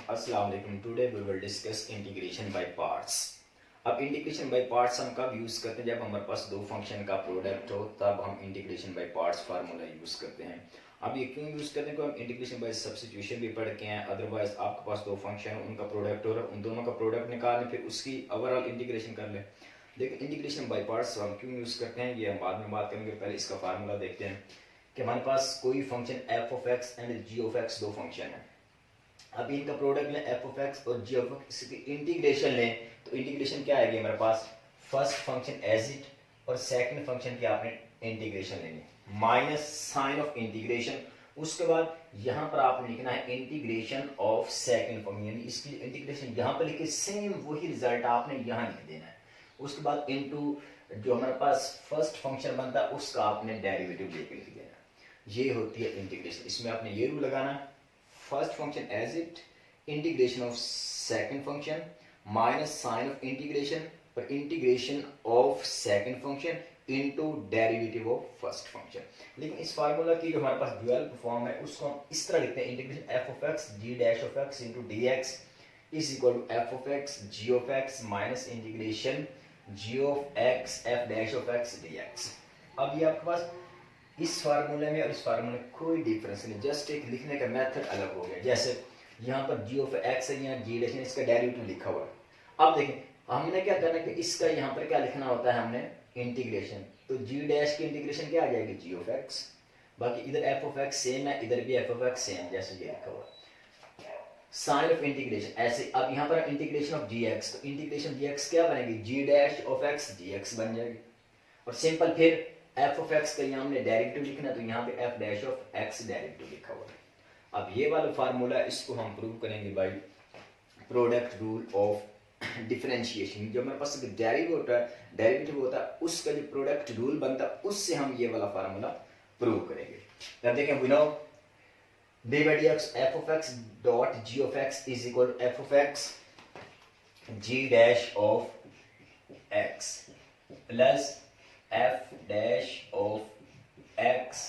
अस्सलाम वालेकुम। Today we will discuss integration by parts. अब इंटीग्रेशन बाय पार्ट्स हम कब यूज़ करते हैं? जब हमारे पास दो फंक्शन का प्रोडक्ट हो तब हम integration by parts formula use करते हैं। अब ये क्यों यूज़ करते हैं? क्योंकि हम इंटीग्रेशन बाय सब्स्टिट्यूशन भी पढ़ के हैं। अदरवाइज आपके पास दो फंक्शन है, उनका प्रोडक्ट हो रहा है, उन दोनों का प्रोडक्ट निकालें फिर उसकी ओवरऑल इंटीग्रेशन कर लें। लेकिन इंटीग्रेशन बाय पार्ट्स हम क्यों यूज़ करते हैं ये हम बाद में बात करेंगे। पहले इसका फार्मूला देखते हैं कि हमारे पास कोई function F of X and G of X दो फंक्शन है। अब इनका प्रोडक्ट लें एफ ऑफ एक्स और जी ऑफ एक्स की इंटीग्रेशन लें तो इंटीग्रेशन क्या आएगी हमारे पास? फर्स्ट फंक्शन एज इट और सेकंड फंक्शन की आपने इंटीग्रेशन लेनी माइनस साइन ऑफ इंटीग्रेशन। उसके बाद यहाँ पर आपने लिखना है इंटीग्रेशन ऑफ सेकंड फंक्शन, यानी इसकी इंटीग्रेशन यहाँ पर लिखे सेम वही रिजल्ट आपने यहाँ लिख देना है। उसके बाद इनटू जो हमारे पास फर्स्ट फंक्शन बनता है उसका आपने डेरिवेटिव लेके लिख देना। ये होती है इंटीग्रेशन। इसमें आपने ये रूल लगाना है first function as it integration of second function minus sign of integration पर integration of second function into derivative of first function. लेकिन इस फार्मूला की जो हमारे पास ड्यूअल फॉर्म है उसको हम इस तरह लिखते हैं integration F of X G dash of X into D X is equal to F of X G of X minus integration G of X F dash of X D x. अब ये आपके पास इस फार्मूले में और इस फार्मूले में कोई डिफरेंस नहीं, जस्ट एक लिखने का मेथड अलग हो गया। जैसे यहाँ पर जी ऑफ एक्स है, यहाँ जी डैश इसका डेरिवेटिव लिखा हुआ है। अब देखें हमने क्या करना है कि इसका यहाँ पर क्या लिखना होता है, हमने इंटीग्रेशन, तो जी डैश की इंटीग्रेशन क्या आ जाएगी जी ऑफ एक्स। बाकी इधर एफ ऑफ एक्स सेम है, इधर भी एफ ऑफ एक्स सेम जैसे ये लिखा हुआ है। साइन ऑफ इंटीग्रेशन ऐसे। अब यहाँ पर इंटीग्रेशन ऑफ जी एक्स, तो इंटीग्रेशन जी एक्स क्या बनेगी? G dash of X G X बन जाएगी। और सिंपल फिर एफ ऑफ एक्स का यहाँ हमने डेरिवेटिव लिखना, तो यहाँ पे F dash of x derivative लिखा हुआ है। अब ये वाला फार्मूला इसको हम प्रूव करेंगे by product rule of differentiation. जो हमारे पास डेरिवेटिव होता है उसका जो प्रोडक्ट रूल बनता है उससे हम ये वाला फार्मूला प्रूव करेंगे। अब देखें we know D by D X F of x dot G of X is equal to F of X G dash of X plus F dash of X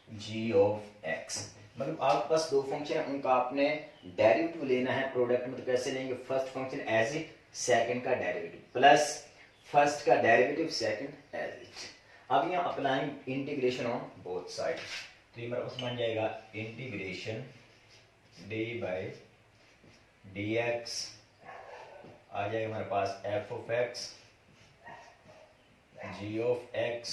G of X. मतलब आपके पास दो function है, उनका आपने derivative लेना है product में। तो कैसे लेंगे? First function as it, second का डेरिवेटिव प्लस फर्स्ट का डेरिवेटिव सेकंड एज इट। अब यहाँ applying integration on both side, तो ये मेरा पास बन जाएगा integration D by D X आ जाएगा हमारे पास F of X g of x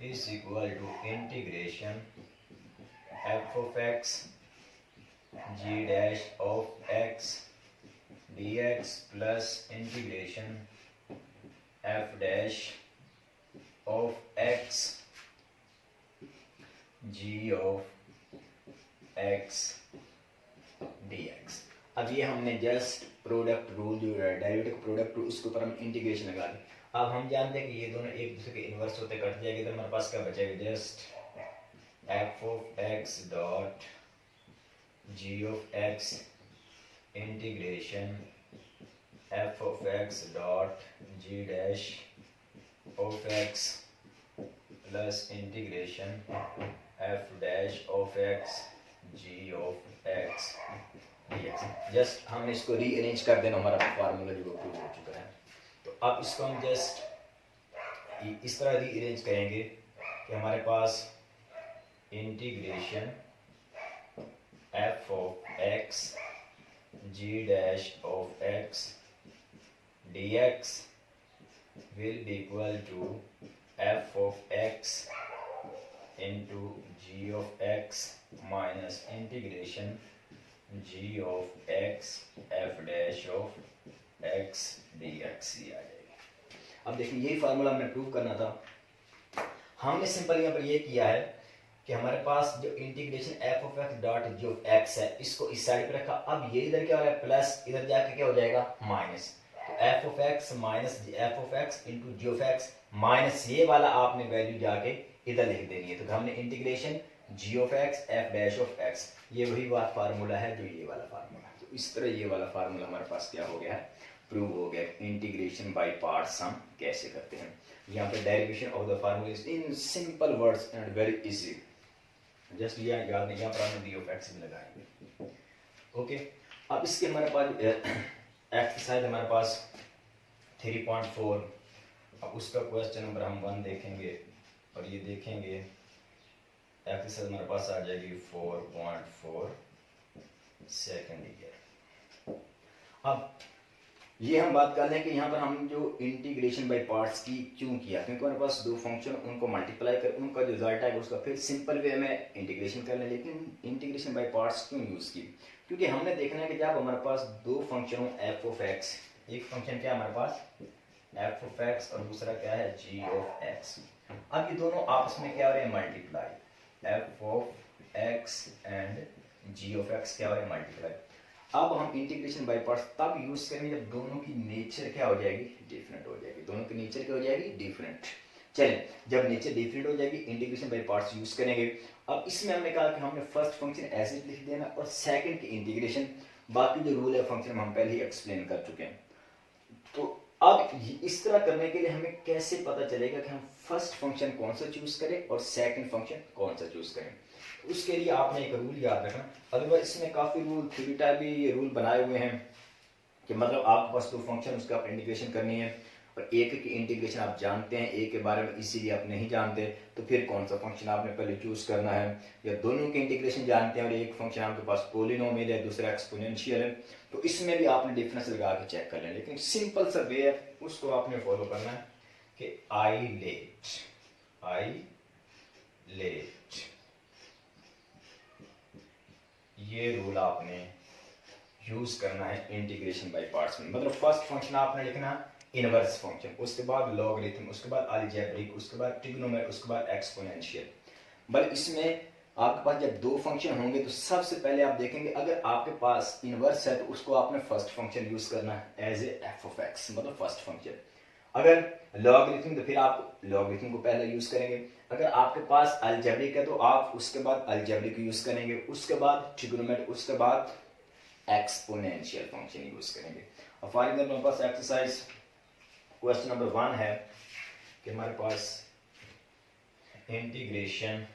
is equal to integration f of x g dash of x dx plus integration f dash of x g of x dx। अब ये हमने just product rule जो derivative product rule उसके ऊपर हम integration लगा दी। अब हम जानते हैं कि ये दोनों एक दूसरे के इन्वर्स होते कट जाएंगे, तो हमारे पास क्या बचेगा? Just F of x dot G of X integration F of x dot G dash of X plus integration F dash of X G of X D X. Just हमने इसको रीअरेंज कर देना, हमारा फार्मूला जो प्रूव हो चुका है। तो अब इसको हम जस्ट इस तरह रीअरेंज करेंगे कि हमारे पास integration F of X G dash of X D X will be equal to F of X into G of X minus integration G of X F dash of X D X ही आ जाएगी। अब देखिए यही formula हमने prove करना था। हमने सिंपल यहाँ पर ये किया है कि हमारे पास जो integration F of x dot G of x है इसको इस साइड पे रखा। अब ये इधर क्या हो रहा है? प्लस, इधर जाके क्या हो जाएगा? माइनस। तो F of X minus F of X into G of X minus ये वाला आपने वैल्यू जाके इधर लिख देनी है। तो हमने integration G of X F dash of X, ये वही बात फार्मूला है जो ये वाला फार्मूला है। तो इस तरह ये वाला फार्मूला हमारे पास क्या हो गया है? प्रूव हो गया। इंटीग्रेशन बाय पार्ट्स हम कैसे करते हैं? यहाँ पे derivation of the formula is in simple words and very easy. Just यहाँ याद नहीं, यहाँ पर हमने डी ऑफ एक्स भी लगाएंगे। ओके अब इसके हमारे पास एक्सरसाइज हमारे पास 3.4, अब उसका क्वेश्चन नंबर हम 1 देखेंगे और ये देखेंगे एक्सरसाइज हमारे पास आ जाएगी 4.4 सेकंड ईयर। अब ये हम बात कर लें कि यहाँ पर हम जो इंटीग्रेशन बाय पार्ट्स की क्यों किया, क्योंकि हमारे पास दो फंक्शन उनको मल्टीप्लाई कर उनका जो रिजल्ट है उसका फिर सिंपल वे में इंटीग्रेशन कर लें, लेकिन इंटीग्रेशन बाय पार्ट्स क्यों यूज की, क्योंकि हमने देखना है कि जब हमारे पास दो फंक्शन हो एफ ऑफ एक्स, एक फंक्शन क्या हमारे पास एफ ऑफ एक्स और दूसरा क्या है जी ऑफ एक्स, अब ये दोनों आपस में क्या हो रहे हैं multiply, F of X and G of X क्या हो रहे हैं मल्टीप्लाई। अब हम इंटीग्रेशन बाय पार्ट्स तब यूज करेंगे जब दोनों की नेचर क्या हो जाएगी डिफरेंट हो जाएगी, दोनों की नेचर क्या हो जाएगी डिफरेंट। चलिए जब नेचर डिफरेंट हो जाएगी इंटीग्रेशन बाय पार्ट्स यूज करेंगे। अब इसमें हमने कहा कि हमने फर्स्ट फंक्शन ऐसे लिख देना और सेकंड की इंटीग्रेशन, बाकी जो रूल है फंक्शन हम पहले ही एक्सप्लेन कर चुके हैं। तो अब इस तरह करने के लिए हमें कैसे पता चलेगा कि हम फर्स्ट फंक्शन कौन सा चूज करें और सेकंड फंक्शन कौन सा चूज करें, उसके लिए आपने एक रूल याद रखना। अदरवाइज इसमें काफी रूल थ्योरी टाइप भी ये रूल बनाए हुए हैं कि मतलब आपके पास दो फंक्शन उसका आप इंटीग्रेशन करनी है और एक की इंटीग्रेशन आप जानते हैं, एक के बारे में इसीलिए आप नहीं जानते, तो फिर कौन सा फंक्शन आपने पहले चूज करना है, या दोनों की इंटीग्रेशन जानते हैं और एक फंक्शन आपके पास पोलिनोमियल है दूसरा एक्सपोनेंशियल है, तो इसमें भी आपने डिफरेंस लगा के चेक कर लें। लेकिन सिंपल सा वे है उसको आपने फॉलो करना है कि आई लेट, ये रूल आपने यूज करना है इंटीग्रेशन बाय पार्ट्स में। मतलब फर्स्ट फंक्शन आपने लिखना इनवर्स फंक्शन, उसके बाद लॉगरिथम, उसके बाद अलजेब्रिक, उसके बाद ट्रिग्नोमेट्रिक, उसके बाद एक्सपोनेंशियल। बट इसमें आपके पास जब दो फंक्शन होंगे तो सबसे पहले आप देखेंगे अगर आपके पास इनवर्स है तो उसको आपने फर्स्ट फंक्शन यूज करना है as A F of X, मतलब फर्स्ट फंक्शन। अगर लॉगरिथम तो फिर आप लॉगरिथम को पहले यूज करेंगे, अगर आपके पास अलजेब्रिक है तो आप उसके बाद अलजेब्रिक यूज करेंगे, उसके बाद ट्रिग्नोमेट्रिक, उसके बाद एक्सपोनेंशियल फंक्शन यूज करेंगे। और फॉर एग्जांपल हमारे पास एक्सरसाइज क्वेश्चन नंबर 1 है कि हमारे पास integration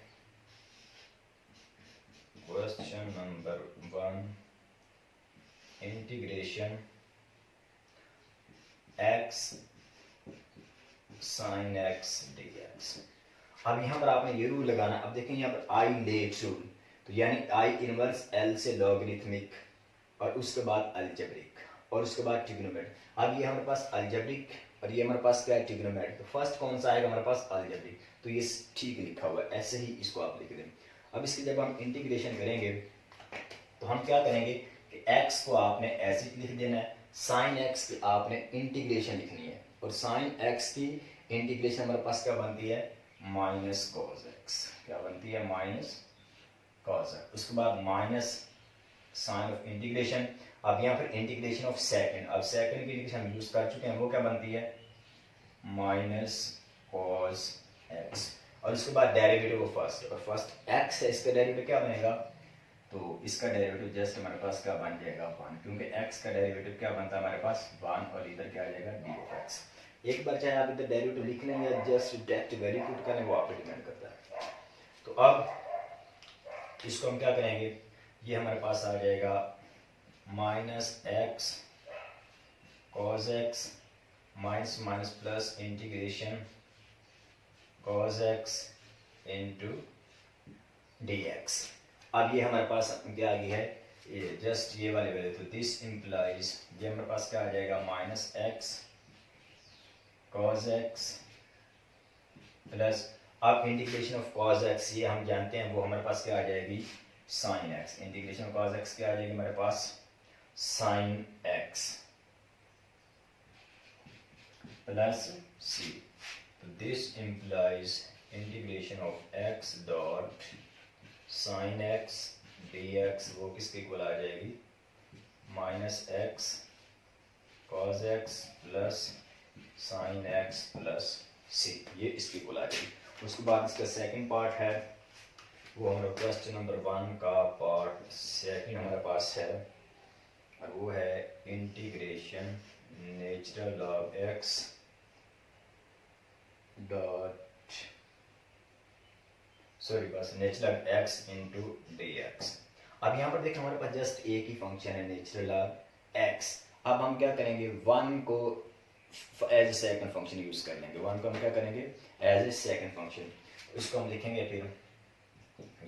question number 1 integration x sin x dx। अब यहां पर आपने ये रूल लगाना, अब देखें यहाँ पर आई लेट रूल, तो यानी आई इनवर्स एल से लॉगरिथमिक और उसके बाद अलजेब्रिक और उसके बाद ट्रिग्नोमेट्रिक। अब ये हमारे पास अलजेब्रिक और ये हमारे पास क्या है ट्रिग्नोमेट्रिक, तो फर्स्ट कौन सा आएगा हमारे पास अलजेब्रिक, तो ये ठीक लिखा हुआ है, ऐसे ही इसको आप लिख दें। अब इसकी जब हम इंटीग्रेशन करेंगे तो हम क्या करेंगे कि x को आपने ऐसे लिख देना है, साइन x की आपने इंटीग्रेशन लिखनी है और साइन x की इंटीग्रेशन हमारे पास क्या बनती है माइनस कॉस x, क्या बनती है माइनस कॉस x, उसके बाद माइनस साइन ऑफ इंटीग्रेशन। अब यहाँ पर इंटीग्रेशन ऑफ सेकंड, अब सेकंड की इंटीग्रेशन हम यूज कर चुके हैं, वो क्या बनती है माइनस कॉस x, और उसके बाद डेरिवेटिव ऑफ फर्स्ट, और फर्स्ट x है इसका डेरिवेटिव क्या बनेगा, तो इसका डेरिवेटिव जस्ट हमारे पास क्या बन जाएगा 1, क्योंकि x का डेरिवेटिव क्या बनता है हमारे पास 1 और इधर क्या आ जाएगा d ऑफ x। एक बार चाहे आप इधर डेरिवेटिव लिख लें या जस्ट डायरेक्ट वैल्यू पुट करें, वो आप पे डिपेंड करता है। तो अब इसको हम क्या करेंगे, ये हमारे पास आ जाएगा minus x cos x minus minus plus integration cos x into d x. अब ये हमारे पास क्या आ गई है, ये जस्ट ये वाले वैल्यू, तो दिस इंप्लाइज ये हमारे पास क्या आ जाएगा minus x cos x plus, अब इंटीग्रेशन ऑफ कॉस एक्स ये हम जानते हैं वो हमारे पास क्या आ जाएगी sine x, integration of cos x क्या आ जाएगी हमारे पास साइन एक्स प्लस सी, तो this implies integration of x dot sine x D x वो किसके इक्वल आ जाएगी minus x cos x plus sine x plus c, ये इसकी इक्वल आ जाएगी। उसके बाद इसका सेकंड पार्ट है वो हमारा क्वेश्चन नंबर 1 का पार्ट सेकंड हमारे पास है और वो है integration natural of x dot बस natural x into d x. अब यहाँ पर देखिए हमारे पास जस्ट एक ही फंक्शन है नेचुरल लॉग एक्स। अब हम क्या करेंगे, वन को as a second function use कर लेंगे, वन को हम क्या करेंगे एज ए सेकंड फंक्शन। इसको हम लिखेंगे फिर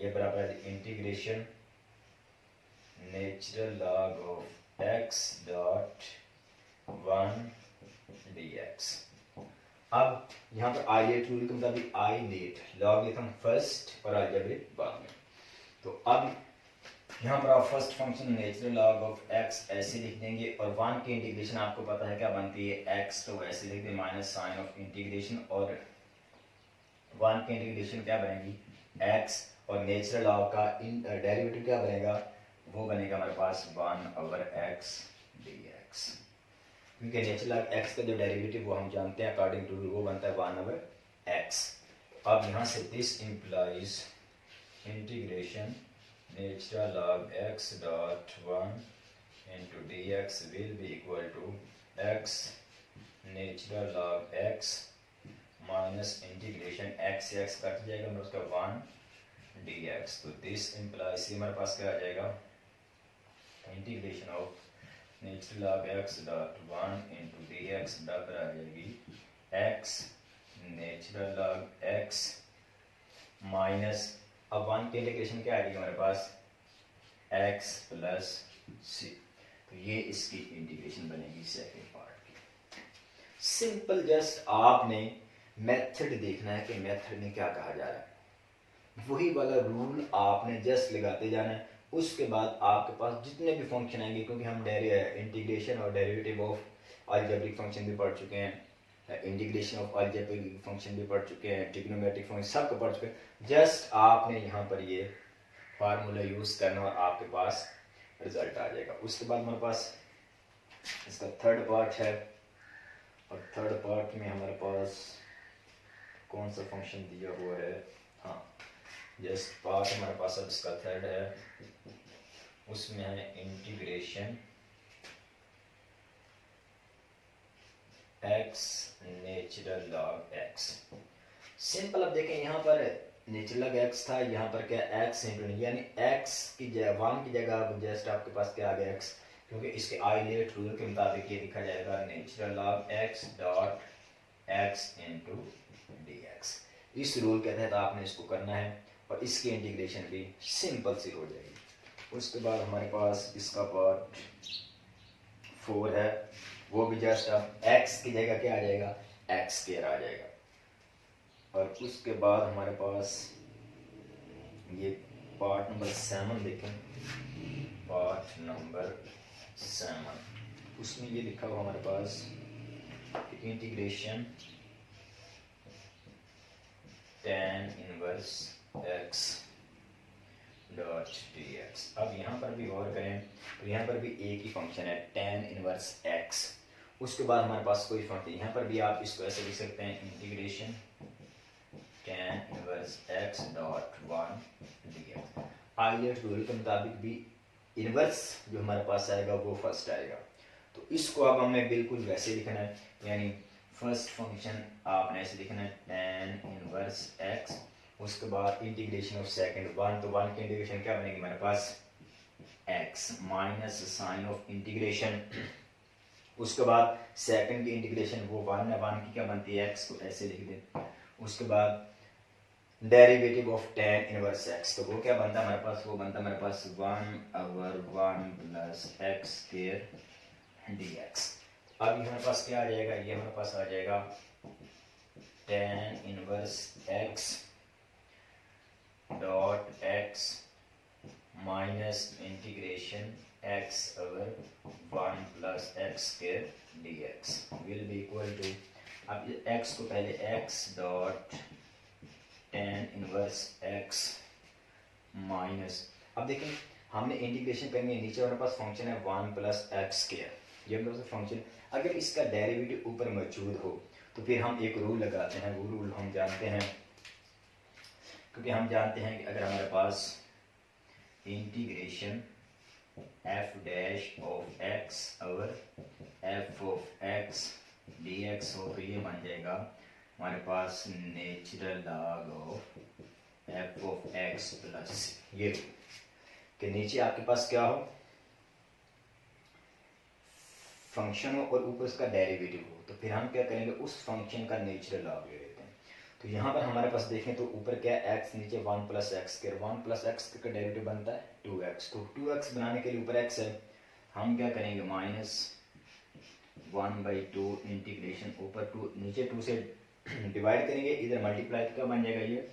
ये बराबर integration natural log of x dot one D x. अब यहाँ पर आइलेट रूल के मुताबिक आइलेट लॉग लिखा फर्स्ट और अलजेब्रिक बाद में। तो अब यहाँ पर आप first function natural log of x ऐसे लिख देंगे और वन की इंटीग्रेशन आपको पता है क्या बनती है एक्स, तो ऐसे लिख दें माइनस साइन ऑफ इंटीग्रेशन और वन की इंटीग्रेशन क्या बनेगी एक्स और नेचुरल लॉग का डेरिवेटिव क्या बनेगा, वो बनेगा हमारे पास one over x D x, क्योंकि नेचुरल लॉग एक्स का जो डेरिवेटिव वो हम जानते हैं अकॉर्डिंग टू वो बनता है वन ओवर एक्स। अब यहाँ से this implies integration natural log x dot 1 into dx will be equal to x natural log x minus integration x से x कट जाएगा मतलब उसका 1 dx। तो this implies हमारे पास क्या आ जाएगा integration of natural log x dot 1 into dx बराबर आ जाएगी x natural log x minus, अब वन की इंटीग्रेशन क्या आ जाएगी हमारे पास x प्लस सी। तो ये इसकी इंटीग्रेशन बनेगी सेकेंड पार्ट की। सिंपल, जस्ट आपने मेथड देखना है कि मेथड में क्या कहा जा रहा है, वही वाला रूल आपने जस्ट लगाते जाना है। उसके बाद आपके पास जितने भी फंक्शन आएंगे, क्योंकि हम इंटीग्रेशन और डेरिवेटिव ऑफ अलजेब्रिक फंक्शन भी पढ़ चुके हैं, इंटीग्रेशन ऑफ अलजेब्रिक फंक्शन भी पढ़ चुके हैं, ट्रिग्नोमेट्रिक फंक्शन सबको पढ़ चुके हैं। जस्ट आपने यहाँ पर ये फार्मूला यूज करना और आपके पास रिजल्ट आ जाएगा। उसके बाद हमारे पास इसका थर्ड पार्ट है और थर्ड पार्ट में हमारे पास कौन सा फंक्शन दिया हुआ है, हाँ जस्ट पार्ट हमारे पास अब इसका थर्ड है, उसमें है integration x natural log x। Simple, अब देखें यहाँ पर नेचुरल लॉग x था, यहाँ पर क्या x इंटू यानी x की जगह वन की जगह जस्ट आपके पास क्या आ गया x, क्योंकि इसके आइलेट रूल के मुताबिक ये लिखा जाएगा natural log x dot x into d x. इस रूल के तहत आपने इसको करना है और इसकी इंटीग्रेशन भी सिंपल सी हो जाएगी। उसके बाद हमारे पास इसका पार्ट 4 है, वो भी जस्ट अब x की जगह क्या आ जाएगा x स्क्वायर आ जाएगा। और उसके बाद हमारे पास ये पार्ट नंबर 7 देखें, पार्ट नंबर 7 उसमें ये लिखा हुआ हमारे पास integration tan inverse x dot d x. अब यहाँ पर भी गौर करें तो यहाँ पर भी एक ही फंक्शन है tan इनवर्स x। उसके बाद हमारे पास कोई फंक्शन, यहाँ पर भी आप इसको ऐसे लिख सकते हैं integration tan inverse x dot 1 D X. ILATE rule के मुताबिक भी इनवर्स जो हमारे पास आएगा वो फर्स्ट आएगा, तो इसको अब हमें बिल्कुल वैसे लिखना है, यानी फर्स्ट फंक्शन आपने ऐसे लिखना है tan इनवर्स x, उसके बाद इंटीग्रेशन ऑफ सेकंड 1, तो 1 की इंटीग्रेशन क्या बनेगी हमारे पास x minus sign of integration, उसके बाद सेकंड की इंटीग्रेशन वो 1 है, 1 की क्या बनती है x, को ऐसे लिख दें। उसके बाद derivative of tan inverse x, तो वो क्या बनता है हमारे पास, वो बनता है हमारे पास 1/1 प्लस x स्क्वायर dx। अब ये हमारे पास क्या आ जाएगा, ये हमारे पास आ जाएगा tan inverse x dot x minus integration x over 1 plus x square dx will be equal to, अब x को पहले x dot tan inverse x minus, अब देखें हमने इंटीग्रेशन करनी है, नीचे हमारे पास फंक्शन है 1 प्लस एक्स स्क्वायर, ये हमारे पास फंक्शन, अगर इसका डेरिवेटिव ऊपर मौजूद हो तो फिर हम एक रूल लगाते हैं, वो रूल हम जानते हैं, क्योंकि हम जानते हैं कि अगर हमारे पास integration f dash of x over f of x dx हो तो ये बन जाएगा हमारे पास natural log of f of x plus ये। कि नीचे आपके पास क्या हो, फंक्शन हो और ऊपर उसका डेरिवेटिव हो, तो फिर हम क्या करेंगे, उस फंक्शन का नेचुरल लॉग ले लेते हैं। तो यहाँ पर हमारे पास देखें तो ऊपर क्या है, x, नीचे 1 plus x square, 1 plus x square का डेरिवेटिव बनता है 2x, तो 2x बनाने के लिए ऊपर x है, हम क्या करेंगे माइनस 1/2 इंटीग्रेशन, ऊपर 2 नीचे 2 से डिवाइड करेंगे, इधर मल्टीप्लाई तो क्या बन जाएगा ये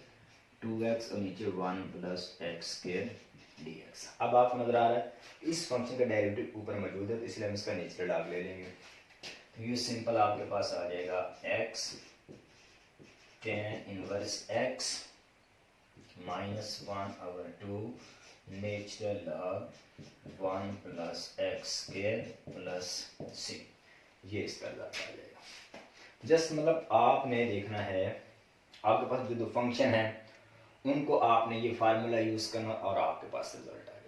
2x और नीचे 1 प्लस एक्स स्क्वायर dx। अब आपको नजर आ रहा है इस फंक्शन का डेरिवेटिव ऊपर मौजूद है, तो इसलिए हम इसका नेचुरल लॉग ले लेंगे। तो ये सिंपल आपके पास आ जाएगा x tan inverse x minus 1/2 natural log 1 plus x square plus c, ये इसका लॉग आ जाएगा। जस्ट मतलब आपने देखना है, आपके पास जो दो फंक्शन है उनको आपने ये फार्मूला यूज करना और आपके पास रिजल्ट आ जाएगा।